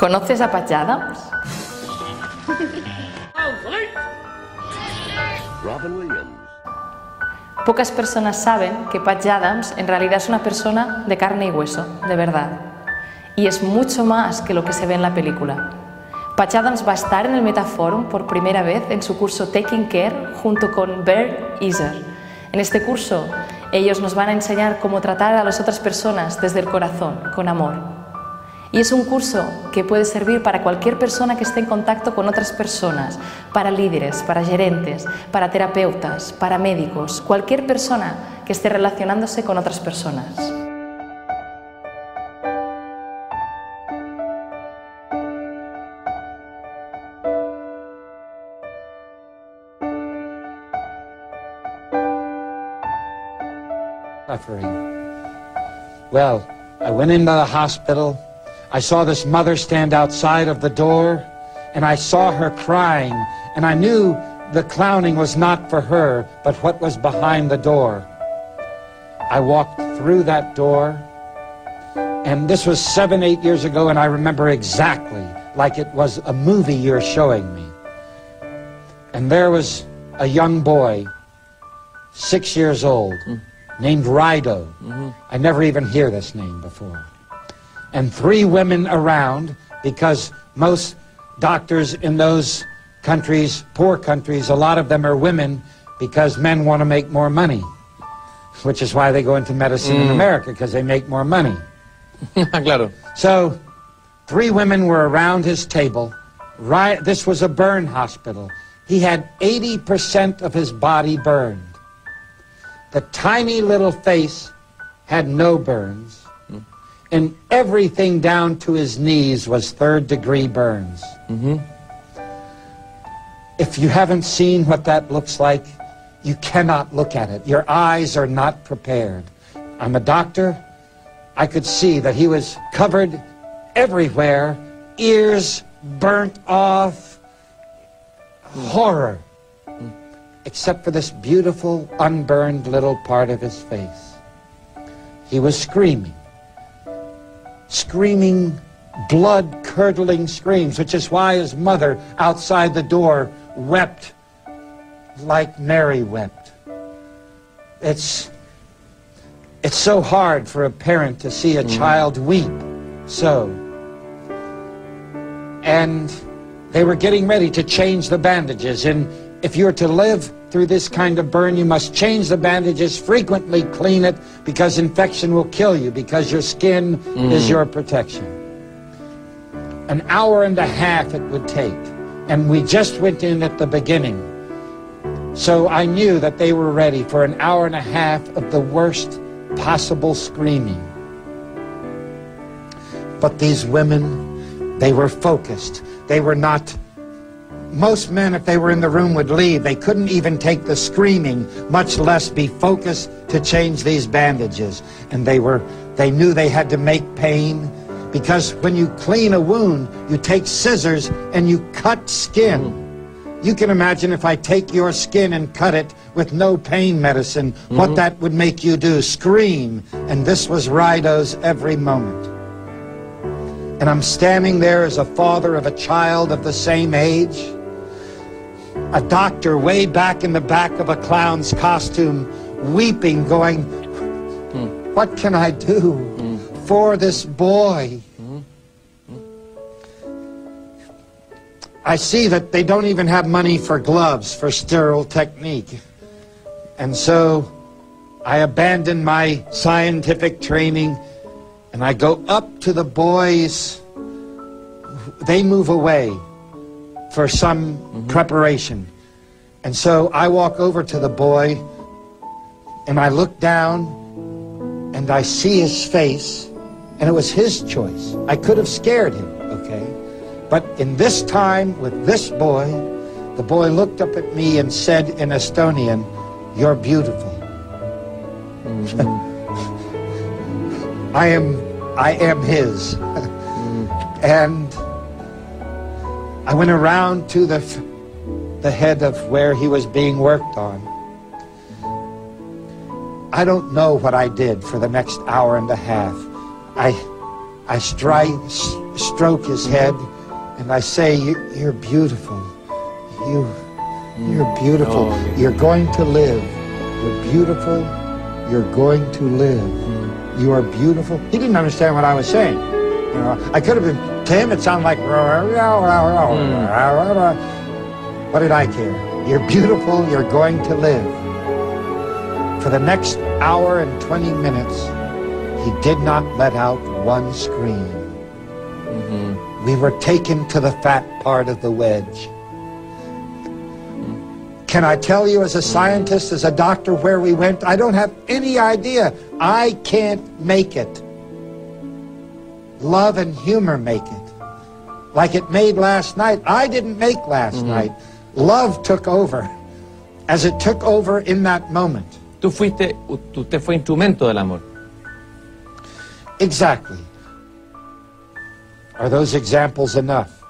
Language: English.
¿Conoces a Patch Adams? Pocas personas saben que Patch Adams en realidad es una persona de carne y hueso, de verdad. Y es mucho más que lo que se ve en la película. Patch Adams va a estar en el METAFORUM por primera vez en su curso Taking Care junto con Bert Iser. En este curso ellos nos van a enseñar cómo tratar a las otras personas desde el corazón, con amor. Y es un curso que puede servir para cualquier persona que esté en contacto con otras personas, para líderes, para gerentes, para terapeutas, para médicos, cualquier persona que esté relacionándose con otras personas. Well, I went into the hospital. I saw this mother stand outside of the door, and I saw her crying, and I knew the clowning was not for her, but what was behind the door. I walked through that door, and this was 7, 8 years ago, and I remember exactly like it was a movie you're showing me. And there was a young boy, 6 years old, named Rido. I never even hear this name before. And 3 women around, because most doctors in those countries, poor countries, a lot of them are women because men want to make more money, which is why they go into medicine in America, because they make more money. Claro. So 3 women were around his table. This was a burn hospital. He had 80% of his body burned. The tiny little face had no burns. And everything down to his knees was 3rd-degree burns. If you haven't seen what that looks like, you cannot look at it. Your eyes are not prepared. I'm a doctor. I could see that he was covered everywhere, ears burnt off, horror, except for this beautiful, unburned little part of his face. He was screaming. Screaming, blood-curdling screams, which is why his mother outside the door wept like Mary wept. It's so hard for a parent to see a child weep so. And they were getting ready to change the bandages, and if you're to live through this kind of burn, you must change the bandages, frequently clean it, because infection will kill you, because your skin is your protection. An hour and a half it would take, and we just went in at the beginning. So I knew that they were ready for an hour and a half of the worst possible screaming. But these women, they were focused. They were not... Most men, if they were in the room, would leave. They couldn't even take the screaming, much less be focused to change these bandages. And they knew they had to make pain, because when you clean a wound, you take scissors and you cut skin. You can imagine if I take your skin and cut it with no pain medicine, what that would make you do, scream. And this was Rido's every moment. And I'm standing there as a father of a child of the same age, a doctor way back in the back of a clown's costume, weeping, going, what can I do for this boy? I see that they don't even have money for gloves, for sterile technique. And so I abandon my scientific training, and I go up to the boys. They move away for some preparation. And so I walk over to the boy, and I look down, and I see his face, and it was his choice. I could have scared him, okay? But in this time, with this boy, the boy looked up at me and said in Estonian, "You're beautiful." I am his. And I went around to the head of where he was being worked on. I don't know what I did for the next hour and a half. I stroke his head, and I say, you're beautiful. You're beautiful. You're going to live. You're beautiful. You're going to live. You are beautiful. He didn't understand what I was saying. You know, I could have been, to him it sounded like, what did I care? You're beautiful. You're going to live. For the next hour and 20 minutes, he did not let out one scream. We were taken to the fat part of the wedge. Can I tell you, as a scientist, as a doctor, where we went? I don't have any idea. I can't make it. Love and humor make it. Like it made last night. I didn't make last night. Love took over, as it took over in that moment. Usted fue instrumento del amor. Exactly. Are those examples enough?